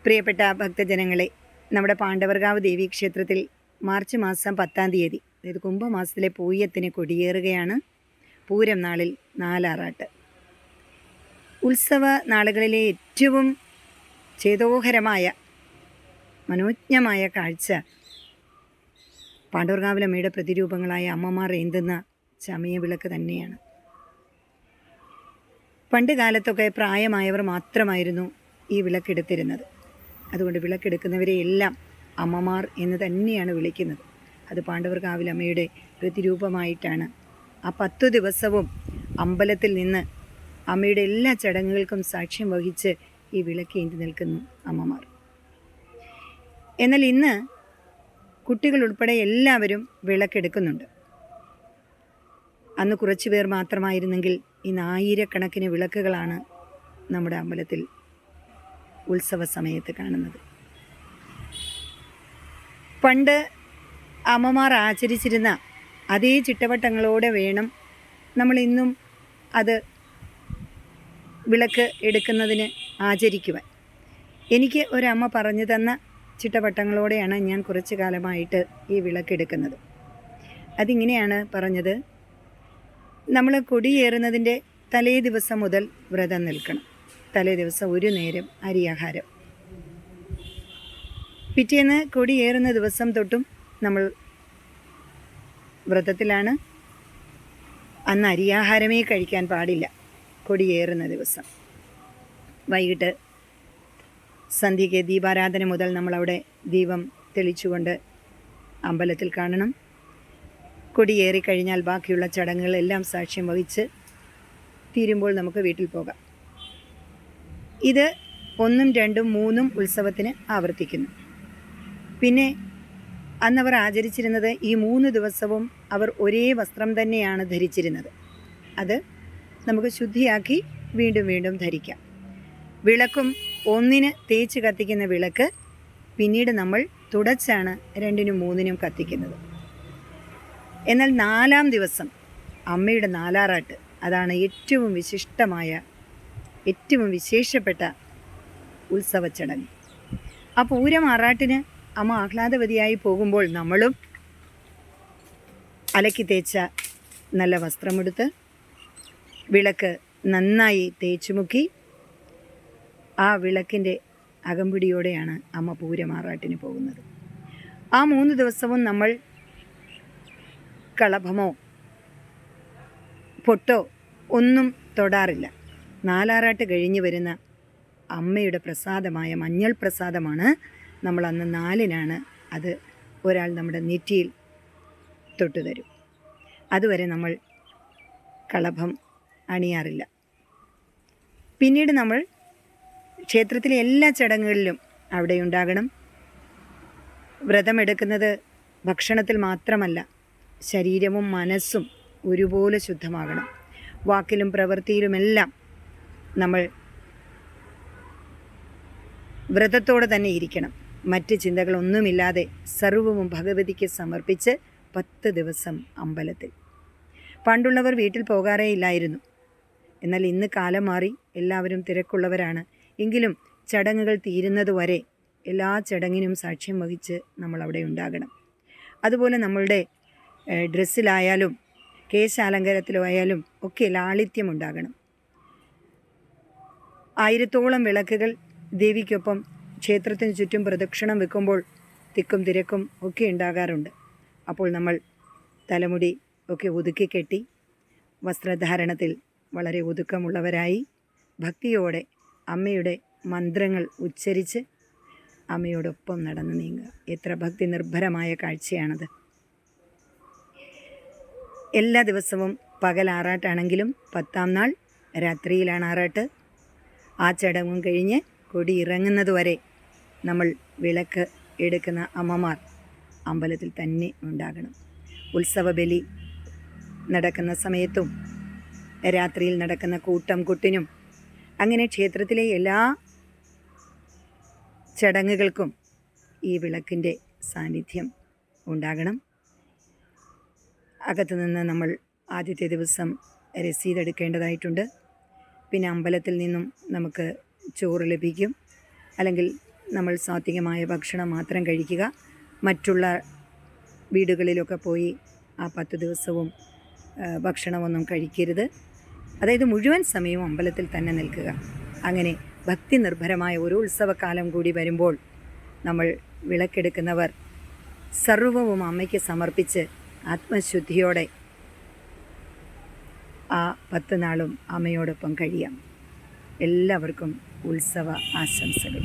പ്രിയപ്പെട്ട ഭക്തജനങ്ങളെ, നമ്മുടെ പാണ്ഡവർകാവ് ദേവീക്ഷേത്രത്തിൽ മാർച്ച് മാസം 10-ാം തീയതി, അതായത് കുംഭമാസത്തിലെ പൂയത്തിന് കൊടിയേറുകയാണ്. പൂരം നാളിൽ നാലാറാട്ട്. ഉത്സവ നാളുകളിലെ ഏറ്റവും ചേതോഹരമായ മനോജ്ഞമായ കാഴ്ച പാണ്ഡവർകാവിലമ്മയുടെ പ്രതിരൂപങ്ങളായ അമ്മമാർ ഏന്തുന്ന ചമയവിളക്ക് തന്നെയാണ്. പണ്ട് കാലത്തൊക്കെ പ്രായമായവർ മാത്രമായിരുന്നു ഈ വിളക്കെടുത്തിരുന്നത്. അതുകൊണ്ട് വിളക്കെടുക്കുന്നവരെ എല്ലാം അമ്മമാർ എന്ന് തന്നെയാണ് വിളിക്കുന്നത്. അത് പാണ്ഡവർകാവിലമ്മയുടെ പ്രതിരൂപമായിട്ടാണ്. ആ 10 ദിവസവും അമ്പലത്തിൽ നിന്ന് അമ്മയുടെ എല്ലാ ചടങ്ങുകൾക്കും സാക്ഷ്യം വഹിച്ച് ഈ വിളക്കേന്തി നിൽക്കുന്നു അമ്മമാർ. എന്നാൽ ഇന്ന് കുട്ടികൾ ഉൾപ്പെടെ എല്ലാവരും വിളക്കെടുക്കുന്നുണ്ട്. അന്ന് കുറച്ചു പേർ മാത്രമായിരുന്നെങ്കിൽ ഇന്ന് ആയിരക്കണക്കിന് വിളക്കുകളാണ് നമ്മുടെ അമ്പലത്തിൽ ഉത്സവ സമയത്ത് കാണുന്നത്. പണ്ട് അമ്മമാർ ആചരിച്ചിരുന്ന അതേ ചിട്ടവട്ടങ്ങളോടെ വേണം നമ്മൾ ഇന്നും അത് വിളക്ക് എടുക്കുന്നതിന് ആചരിക്കുവാൻ. എനിക്ക് ഒരമ്മ പറഞ്ഞു തന്ന ചിട്ടവട്ടങ്ങളോടെയാണ് ഞാൻ കുറച്ചു കാലമായിട്ട് ഈ വിളക്കെടുക്കുന്നത്. അതിങ്ങനെയാണ് പറഞ്ഞത്: നമ്മൾ കൊടിയേറുന്നതിൻ്റെ തലേ ദിവസം മുതൽ വ്രതം നിൽക്കണം. തലേ ദിവസം ഒരു നേരം അരിയാഹാരം. പിറ്റേന്ന് കൊടിയേറുന്ന ദിവസം തൊട്ടും നമ്മൾ വ്രതത്തിലാണ്. അന്ന് അരിയാഹാരമേ കഴിക്കാൻ പാടില്ല. കൊടിയേറുന്ന ദിവസം വൈകിട്ട് സന്ധ്യയ്ക്ക് ദീപാരാധന മുതൽ നമ്മളവിടെ ദീപം തെളിച്ചുകൊണ്ട് അമ്പലത്തിൽ കാണണം. കൊടിയേറിക്കഴിഞ്ഞാൽ ബാക്കിയുള്ള ചടങ്ങുകളെല്ലാം സാക്ഷ്യം വഹിച്ച് തീരുമ്പോൾ നമുക്ക് വീട്ടിൽ പോകാം. ഇത് 1, 2, 3 ഉത്സവത്തിന് ആവർത്തിക്കുന്നു. പിന്നെ അന്നവർ ആചരിച്ചിരുന്നത് ഈ 3 ദിവസവും അവർ ഒരേ വസ്ത്രം തന്നെയാണ് ധരിച്ചിരുന്നത്. അത് നമുക്ക് ശുദ്ധിയാക്കി വീണ്ടും വീണ്ടും ധരിക്കാം. വിളക്കും ഒന്നിന് തേച്ച് കത്തിക്കുന്ന വിളക്ക് പിന്നീട് നമ്മൾ തുടച്ചാണ് 2-നും 3-നും കത്തിക്കുന്നത്. എന്നാൽ 4-ാം ദിവസം അമ്മയുടെ നാലാറാട്ട്, അതാണ് ഏറ്റവും വിശിഷ്ടമായ, ഏറ്റവും വിശേഷപ്പെട്ട ഉത്സവ ചടങ്ങ്. ആ പൂരം ആറാട്ടിന് അമ്മ ആഹ്ലാദവതിയായി പോകുമ്പോൾ നമ്മളും അലക്കി തേച്ച നല്ല വസ്ത്രമെടുത്ത് വിളക്ക് നന്നായി തേച്ചുമുക്കി ആ വിളക്കിൻ്റെ അകമ്പടിയോടെയാണ് അമ്മ പൂരമാറാട്ടിന് പോകുന്നത്. ആ 3 ദിവസവും നമ്മൾ കളഭമോ പൊട്ടോ ഒന്നും തൊടാറില്ല. നാലാറാട്ട് കഴിഞ്ഞ് വരുന്ന അമ്മയുടെ പ്രസാദമായ മഞ്ഞൾ പ്രസാദമാണ് നമ്മൾ അന്ന് 4-നാണ് അത് ഒരാൾ നമ്മുടെ നെറ്റിയിൽ തൊട്ടു തരും. അതുവരെ നമ്മൾ കളഭം അണിയാറില്ല. പിന്നീട് നമ്മൾ ക്ഷേത്രത്തിലെ എല്ലാ ചടങ്ങുകളിലും അവിടെ ഉണ്ടാകണം. വ്രതമെടുക്കുന്നത് ഭക്ഷണത്തിൽ മാത്രമല്ല, ശരീരവും മനസ്സും ഒരുപോലെ ശുദ്ധമാകണം. വാക്കിലും പ്രവൃത്തിയിലുമെല്ലാം നമ്മൾ വ്രതത്തോടെ തന്നെ ഇരിക്കണം. മറ്റ് ചിന്തകളൊന്നുമില്ലാതെ സർവവും ഭഗവതിക്ക് സമർപ്പിച്ച് 10 ദിവസം അമ്പലത്തിൽ. പണ്ടുള്ളവർ വീട്ടിൽ പോകാറേ ഇല്ലായിരുന്നു. എന്നാൽ ഇന്ന് കാലം മാറി, എല്ലാവരും തിരക്കുള്ളവരാണ്. എങ്കിലും ചടങ്ങുകൾ തീരുന്നതുവരെ എല്ലാ ചടങ്ങിനും സാക്ഷ്യം വഹിച്ച് നമ്മൾ അവിടെ ഉണ്ടാകണം. അതുപോലെ നമ്മളുടെ ഡ്രസ്സിലായാലും കേശാലങ്കാരത്തിലായാലും ഒക്കെ ലാളിത്യം ഉണ്ടാകണം. 1000-ഓളം വിളക്കുകൾ ദേവിക്കൊപ്പം ക്ഷേത്രത്തിന് ചുറ്റും പ്രദക്ഷിണം വെക്കുമ്പോൾ തിക്കും തിരക്കും ഒക്കെ ഉണ്ടാകാറുണ്ട്. അപ്പോൾ നമ്മൾ തലമുടി ഒക്കെ ഒതുക്കി കെട്ടി വസ്ത്രധാരണത്തിൽ വളരെ ഒതുക്കമുള്ളവരായി ഭക്തിയോടെ അമ്മയുടെ മന്ത്രങ്ങൾ ഉച്ചരിച്ച് അമ്മയോടൊപ്പം നടന്നു നീങ്ങുക. എത്ര ഭക്തി നിർഭരമായ കാഴ്ചയാണത്. എല്ലാ ദിവസവും പകൽ ആറാട്ടാണെങ്കിലും 10-ാം നാൾ രാത്രിയിലാണ് ആറാട്ട്. ആ ചടങ്ങും കഴിഞ്ഞ് കൊടി ഇറങ്ങുന്നതുവരെ നമ്മൾ വിളക്ക് എടുക്കുന്ന അമ്മമാർ അമ്പലത്തിൽ തന്നെ ഉണ്ടാകണം. ഉത്സവ ബലി നടക്കുന്ന സമയത്തും രാത്രിയിൽ നടക്കുന്ന കൂട്ടം കൊട്ടിനും അങ്ങനെ ക്ഷേത്രത്തിലെ എല്ലാ ചടങ്ങുകൾക്കും ഈ വിളക്കിൻ്റെ സാന്നിധ്യം ഉണ്ടാകണം. അകത്തു നിന്ന് നമ്മൾ ആദ്യത്തെ ദിവസം രസീത് എടുക്കേണ്ടതായിട്ടുണ്ട്. പിന്നെ അമ്പലത്തിൽ നിന്നും നമുക്ക് ചോറ് ലഭിക്കും. അല്ലെങ്കിൽ നമ്മൾ സാത്വികമായ ഭക്ഷണം മാത്രം കഴിക്കുക. മറ്റുള്ള വീടുകളിലൊക്കെ പോയി ആ 10 ദിവസവും ഭക്ഷണമൊന്നും കഴിക്കരുത്. അതായത് മുഴുവൻ സമയവും അമ്പലത്തിൽ തന്നെ നിൽക്കുക. അങ്ങനെ ഭക്തി നിർഭരമായ ഒരു ഉത്സവകാലം കൂടി വരുമ്പോൾ നമ്മൾ വിളക്കെടുക്കുന്നവർ സർവവും അമ്മയ്ക്ക് സമർപ്പിച്ച് ആത്മശുദ്ധിയോടെ ആ 10 നാളും അമ്മയോടൊപ്പം കഴിയാം. എല്ലാവർക്കും ഉത്സവ ആശംസകൾ.